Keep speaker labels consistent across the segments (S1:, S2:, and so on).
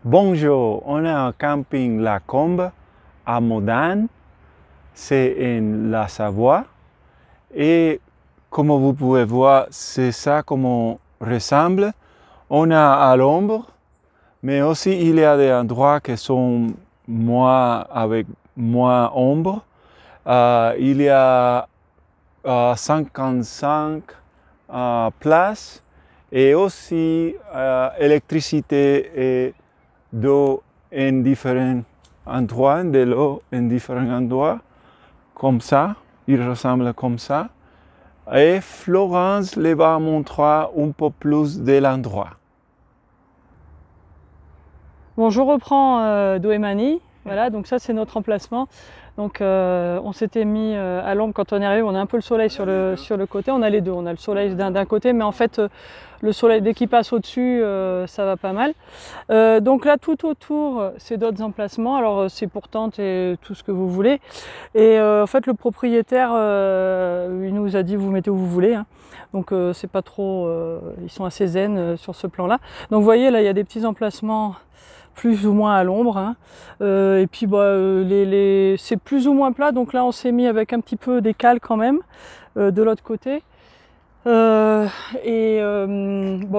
S1: Bonjour, on est un camping La Combe à Modane, c'est en la Savoie et comme vous pouvez voir, c'est ça comment on ressemble. On a à l'ombre, mais aussi il y a des endroits qui sont moins avec moins ombre. Il y a 55 places et aussi électricité et d'eau en différents endroits, de l'eau en différents endroits, comme ça, il ressemble comme ça. Et Florence les va montrer un peu plus de l'endroit.
S2: Bon, je reprends Doemani. Voilà, donc ça c'est notre emplacement. Donc on s'était mis à l'ombre quand on est arrivé, on a un peu le soleil sur le côté, on a les deux, on a le soleil d'un côté, mais en fait le soleil dès qu'il passe au-dessus, ça va pas mal. Donc là tout autour c'est d'autres emplacements, alors c'est pour tente et tout ce que vous voulez. Et en fait le propriétaire il nous a dit vous mettez où vous voulez, hein. Donc c'est pas trop, ils sont assez zen sur ce plan-là. Donc vous voyez là il y a des petits emplacements plus ou moins à l'ombre, hein. Et puis bah, c'est plus ou moins plat, donc là on s'est mis avec un petit peu d'écale quand même de l'autre côté. Bon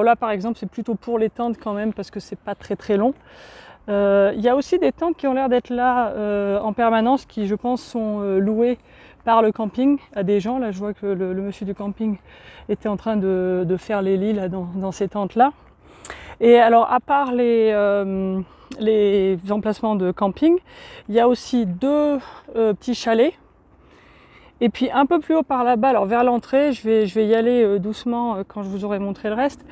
S2: là par exemple c'est plutôt pour les tentes quand même parce que c'est pas très long. Il y a aussi des tentes qui ont l'air d'être là en permanence qui je pense sont louées par le camping à des gens. Là je vois que le monsieur du camping était en train de faire les lits là, dans ces tentes là. Et alors, à part les emplacements de camping, il y a aussi deux petits chalets. Et puis un peu plus haut par là-bas, alors vers l'entrée, je vais y aller doucement quand je vous aurai montré le reste.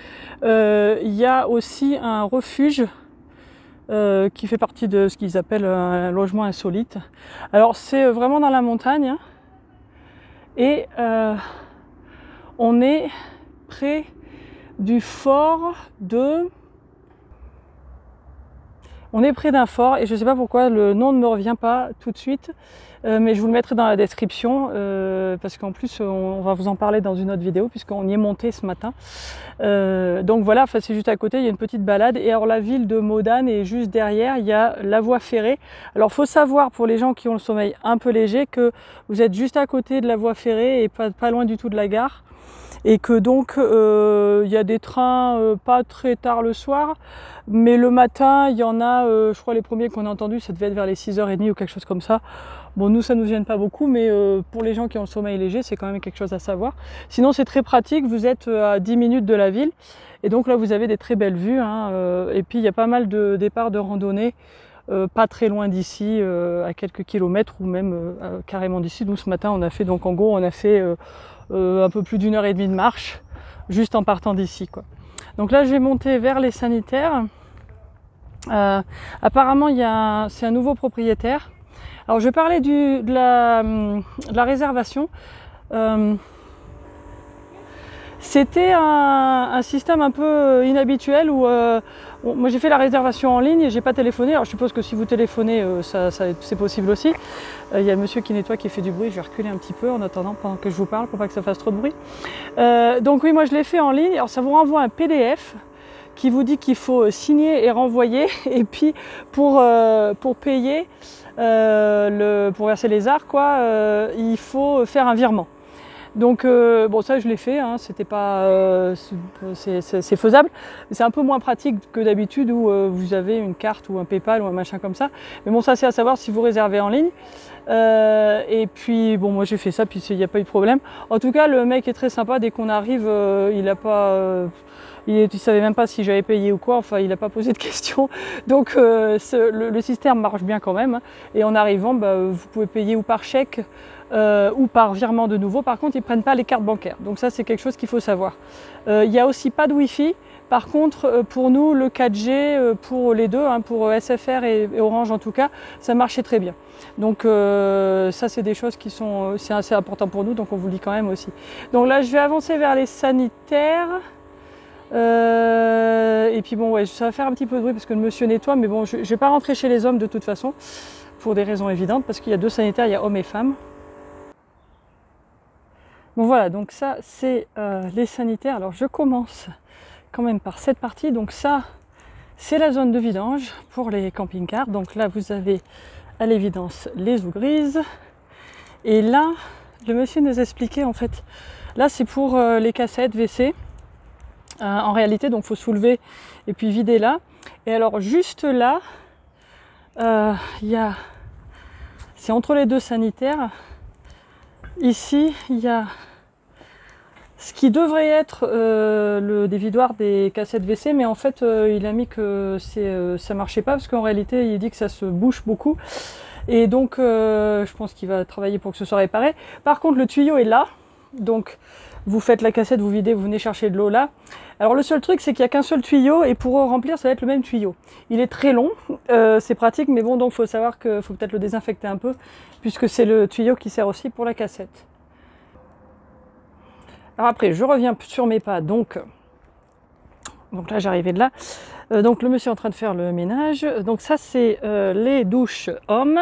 S2: Il y a aussi un refuge qui fait partie de ce qu'ils appellent un logement insolite. Alors c'est vraiment dans la montagne, hein, et on est près du fort de... On est près d'un fort et je ne sais pas pourquoi le nom ne me revient pas tout de suite, mais je vous le mettrai dans la description parce qu'en plus on va vous en parler dans une autre vidéo puisqu'on y est monté ce matin. Donc voilà, enfin, c'est juste à côté, il y a une petite balade et alors la ville de Modane est juste derrière, il y a la voie ferrée. Alors faut savoir pour les gens qui ont le sommeil un peu léger que vous êtes juste à côté de la voie ferrée et pas loin du tout de la gare. Et que donc il y a des trains pas très tard le soir, mais le matin il y en a, je crois les premiers qu'on a entendus ça devait être vers les 6h30 ou quelque chose comme ça. Bon nous ça nous gêne pas beaucoup, mais pour les gens qui ont le sommeil léger c'est quand même quelque chose à savoir. Sinon c'est très pratique, vous êtes à 10 minutes de la ville et donc là vous avez des très belles vues, hein, et puis il y a pas mal de départs de randonnée pas très loin d'ici, à quelques kilomètres ou même carrément d'ici. Nous ce matin on a fait, donc en gros on a fait un peu plus d'1h30 de marche juste en partant d'ici, quoi. Donc là je vais monter vers les sanitaires. Apparemment c'est un nouveau propriétaire. Alors je vais parler de la réservation. C'était un système un peu inhabituel où moi j'ai fait la réservation en ligne et j'ai pas téléphoné. Alors je suppose que si vous téléphonez, c'est possible aussi. Il y a le monsieur qui nettoie qui fait du bruit. Je vais reculer un petit peu en attendant pendant que je vous parle pour pas que ça fasse trop de bruit. Donc oui, moi je l'ai fait en ligne. Alors ça vous renvoie un PDF qui vous dit qu'il faut signer et renvoyer. Et puis pour payer, pour verser les arts, quoi, il faut faire un virement. Donc bon ça je l'ai fait, hein, c'était pas, c'est faisable, c'est un peu moins pratique que d'habitude où vous avez une carte ou un PayPal ou un machin comme ça. Mais bon ça c'est à savoir si vous réservez en ligne. Et puis bon moi j'ai fait ça puis il n'y a pas eu de problème. En tout cas le mec est très sympa, dès qu'on arrive il a pas... il savait même pas si j'avais payé ou quoi, enfin il n'a pas posé de questions. Donc le système marche bien quand même, hein. Et en arrivant, bah, vous pouvez payer ou par chèque ou par virement de nouveau. Par contre, ils ne prennent pas les cartes bancaires. Donc ça, c'est quelque chose qu'il faut savoir. Il n'y a aussi pas de Wi-Fi. Par contre, pour nous, le 4G, pour les deux, hein, pour SFR et Orange en tout cas, ça marchait très bien. Donc ça, c'est des choses qui sont c'est assez important pour nous, donc on vous le dit quand même aussi. Donc là, je vais avancer vers les sanitaires. Et puis bon, ouais, ça va faire un petit peu de bruit parce que le monsieur nettoie, mais bon, je ne vais pas rentrer chez les hommes de toute façon, pour des raisons évidentes, parce qu'il y a deux sanitaires, il y a hommes et femmes. Bon voilà, donc ça c'est les sanitaires. Alors je commence quand même par cette partie. Donc ça c'est la zone de vidange pour les camping-cars. Donc là, vous avez à l'évidence les eaux grises. Et là, le monsieur nous expliquait en fait, là c'est pour les cassettes WC. En réalité, donc il faut soulever et puis vider là. Et alors juste là, c'est entre les deux sanitaires. Ici, il y a ce qui devrait être le dévidoir des cassettes WC, mais en fait, il a mis que ça marchait pas parce qu'en réalité, il dit que ça se bouche beaucoup. Et donc, je pense qu'il va travailler pour que ce soit réparé. Par contre, le tuyau est là. Donc, vous faites la cassette, vous videz, vous venez chercher de l'eau là. Alors, le seul truc, c'est qu'il n'y a qu'un seul tuyau et pour remplir, ça va être le même tuyau. Il est très long, c'est pratique, mais bon, donc, il faut savoir qu'il faut peut-être le désinfecter un peu puisque c'est le tuyau qui sert aussi pour la cassette. Alors après, je reviens sur mes pas, donc là j'arrivais de là. Donc le monsieur est en train de faire le ménage. Donc ça c'est les douches hommes.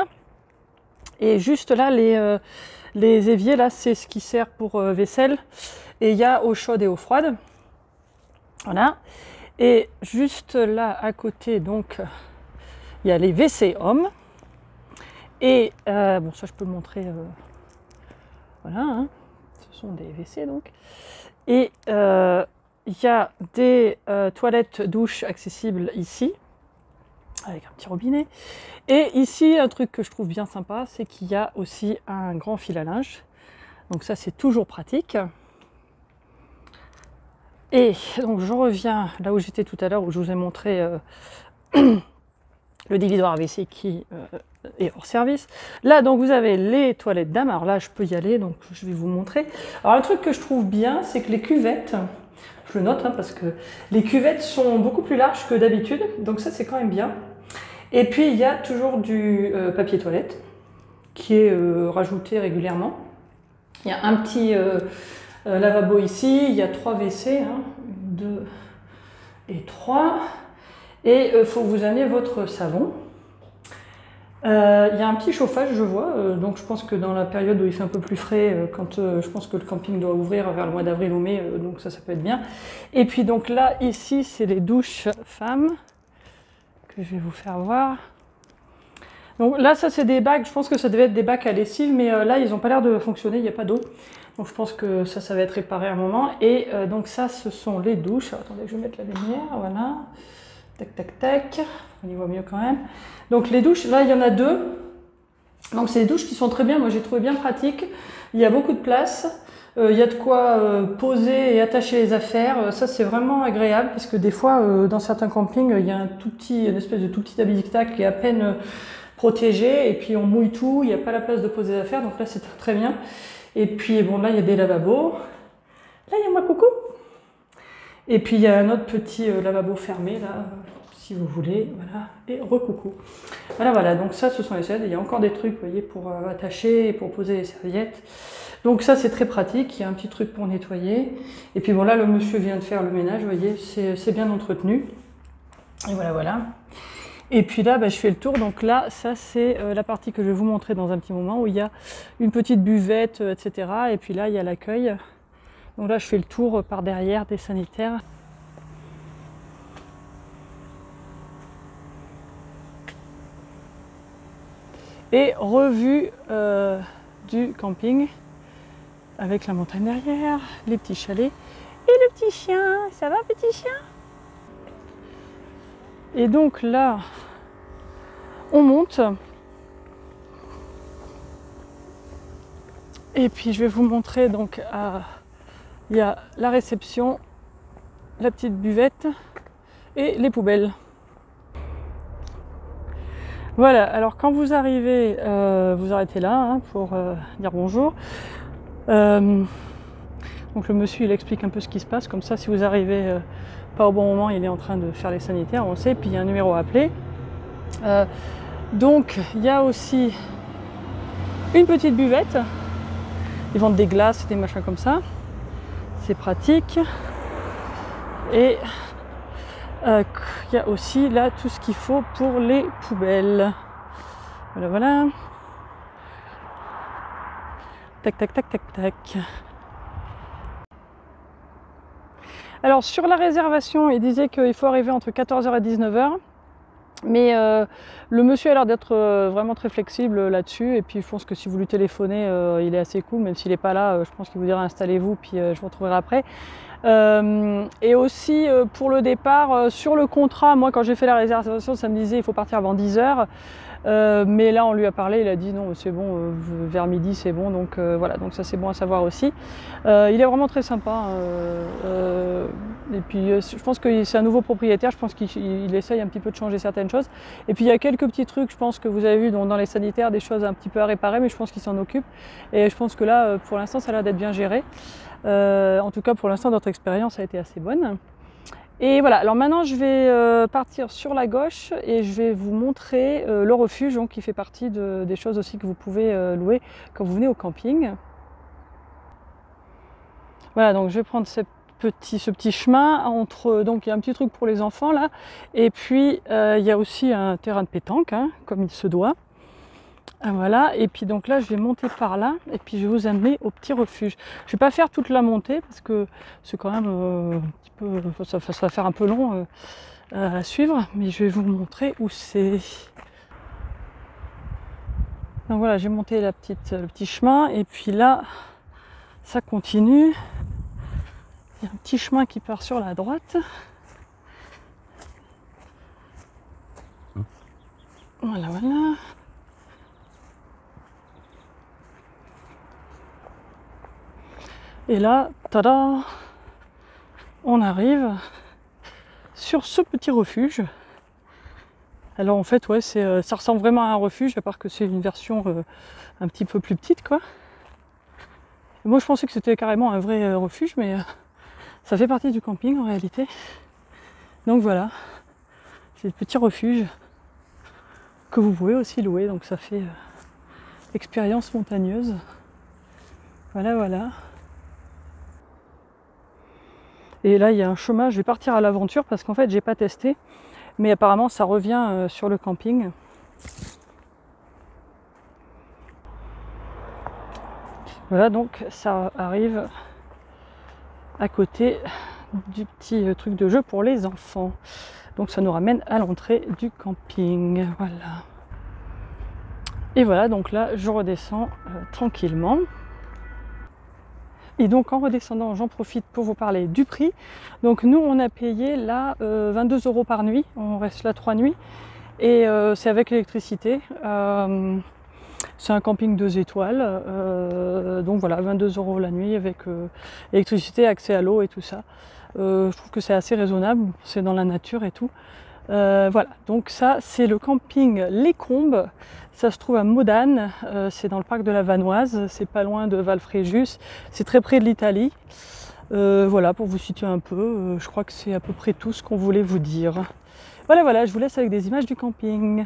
S2: Et juste là, les éviers, là c'est ce qui sert pour vaisselle. Et il y a eau chaude et eau froide. Voilà. Et juste là à côté, donc, il y a les WC hommes. Et bon, ça je peux le montrer. Voilà, hein. Ce sont des WC donc. Et il y a des toilettes douches accessibles ici, avec un petit robinet. Et ici, un truc que je trouve bien sympa, c'est qu'il y a aussi un grand fil à linge. Donc ça, c'est toujours pratique. Et donc je reviens là où j'étais tout à l'heure, où je vous ai montré le dévidoir à WC qui est hors service. Là, donc vous avez les toilettes dames. Alors là, je peux y aller, donc je vais vous montrer. Alors un truc que je trouve bien, c'est que les cuvettes, je le note hein, parce que les cuvettes sont beaucoup plus larges que d'habitude, donc ça c'est quand même bien. Et puis il y a toujours du papier toilette qui est rajouté régulièrement. Il y a un petit lavabo ici, il y a 3 WC, 2 et 3. Et il faut que vous amenez votre savon. Il y a un petit chauffage, je vois, donc je pense que dans la période où il fait un peu plus frais, quand je pense que le camping doit ouvrir vers le mois d'avril ou mai, donc ça peut être bien. Et puis donc là, ici, c'est les douches femmes, que je vais vous faire voir. Donc là, ça c'est des bacs, je pense que ça devait être des bacs à lessive, mais là, ils n'ont pas l'air de fonctionner, il n'y a pas d'eau. Donc je pense que ça va être réparé à un moment. Et donc ça, ce sont les douches. Alors, attendez, je vais mettre la lumière, voilà. Tac, tac, tac, on y voit mieux quand même. Donc les douches, là il y en a 2. Donc c'est des douches qui sont très bien, moi j'ai trouvé bien pratique. Il y a beaucoup de place, il y a de quoi poser et attacher les affaires. Ça c'est vraiment agréable parce que des fois dans certains campings, il y a une espèce de tout petit habitacle qui est à peine protégé et puis on mouille tout, il n'y a pas la place de poser les affaires, donc là c'est très bien. Et puis bon là il y a des lavabos. Là il y a moi coucou. Et puis il y a un autre petit lavabo fermé là, si vous voulez, voilà, et recoucou. Voilà, donc ça ce sont les serviettes, il y a encore des trucs, vous voyez, pour attacher et pour poser les serviettes. Donc ça c'est très pratique, il y a un petit truc pour nettoyer. Et puis bon là le monsieur vient de faire le ménage, vous voyez, c'est bien entretenu. Et voilà. Et puis là je fais le tour, donc là ça c'est la partie que je vais vous montrer dans un petit moment, où il y a une petite buvette, etc. Et puis là il y a l'accueil. Donc là, je fais le tour par derrière des sanitaires. Et revue du camping avec la montagne derrière, les petits chalets et le petit chien. Ça va, petit chien? Et donc là, on monte. Et puis je vais vous montrer donc il y a la réception, la petite buvette et les poubelles. Voilà, alors quand vous arrivez, vous arrêtez là pour dire bonjour. Donc le monsieur il explique un peu ce qui se passe, comme ça si vous arrivez pas au bon moment, il est en train de faire les sanitaires, on le sait, puis il y a un numéro à appeler. Donc il y a aussi une petite buvette, ils vendent des glaces et des machins comme ça. C'est pratique. Et il y a aussi là tout ce qu'il faut pour les poubelles. Voilà. Tac, tac, tac, tac, tac. Alors sur la réservation, il disait qu'il faut arriver entre 14h et 19h. Mais le monsieur a l'air d'être vraiment très flexible là-dessus. Et puis je pense que si vous lui téléphonez, il est assez cool. Même s'il n'est pas là, je pense qu'il vous dira installez-vous, puis je vous retrouverai après. Et aussi pour le départ, sur le contrat, moi quand j'ai fait la réservation, ça me disait il faut partir avant 10h. Mais là on lui a parlé, il a dit non c'est bon, vers midi c'est bon, donc voilà, donc ça c'est bon à savoir aussi. Il est vraiment très sympa, et puis je pense que c'est un nouveau propriétaire, je pense qu'il essaye un petit peu de changer certaines choses. Et puis il y a quelques petits trucs, je pense que vous avez vu dans les sanitaires, des choses un petit peu à réparer, mais je pense qu'il s'en occupe. Et je pense que là pour l'instant ça a l'air d'être bien géré. En tout cas pour l'instant notre expérience a été assez bonne. Et voilà, alors maintenant je vais partir sur la gauche et je vais vous montrer le refuge, donc, qui fait partie des choses aussi que vous pouvez louer quand vous venez au camping. Voilà, donc je vais prendre ce petit chemin entre, donc il y a un petit truc pour les enfants là, et puis il y a aussi un terrain de pétanque, hein, comme il se doit. Voilà, et puis donc là je vais monter par là et puis je vais vous amener au petit refuge. Je vais pas faire toute la montée parce que c'est quand même un petit peu, ça va faire un peu long à suivre, mais je vais vous montrer où c'est. Donc voilà, j'ai monté le petit chemin et puis là ça continue. Il y a un petit chemin qui part sur la droite. Voilà, voilà. Et là, tada, on arrive sur ce petit refuge. Alors en fait, ouais, ça ressemble vraiment à un refuge, à part que c'est une version un petit peu plus petite, quoi. Et moi, je pensais que c'était carrément un vrai refuge, mais ça fait partie du camping en réalité. Donc voilà, c'est le petit refuge que vous pouvez aussi louer. Donc ça fait expérience montagneuse. Voilà, voilà. Et là, il y a un chemin, je vais partir à l'aventure parce qu'en fait, j'ai pas testé. Mais apparemment, ça revient sur le camping. Voilà, donc ça arrive à côté du petit truc de jeu pour les enfants. Donc ça nous ramène à l'entrée du camping. Voilà. Et voilà, donc là, je redescends tranquillement. Et donc en redescendant, j'en profite pour vous parler du prix. Donc nous, on a payé là 22 € par nuit. On reste là 3 nuits. Et c'est avec l'électricité. C'est un camping 2 étoiles. Donc voilà, 22 € la nuit avec électricité, accès à l'eau et tout ça. Je trouve que c'est assez raisonnable. C'est dans la nature et tout. Voilà, donc ça c'est le camping Les Combes, ça se trouve à Modane, c'est dans le parc de la Vanoise, c'est pas loin de Valfréjus, c'est très près de l'Italie. Voilà, pour vous situer un peu, je crois que c'est à peu près tout ce qu'on voulait vous dire. Voilà, voilà, je vous laisse avec des images du camping.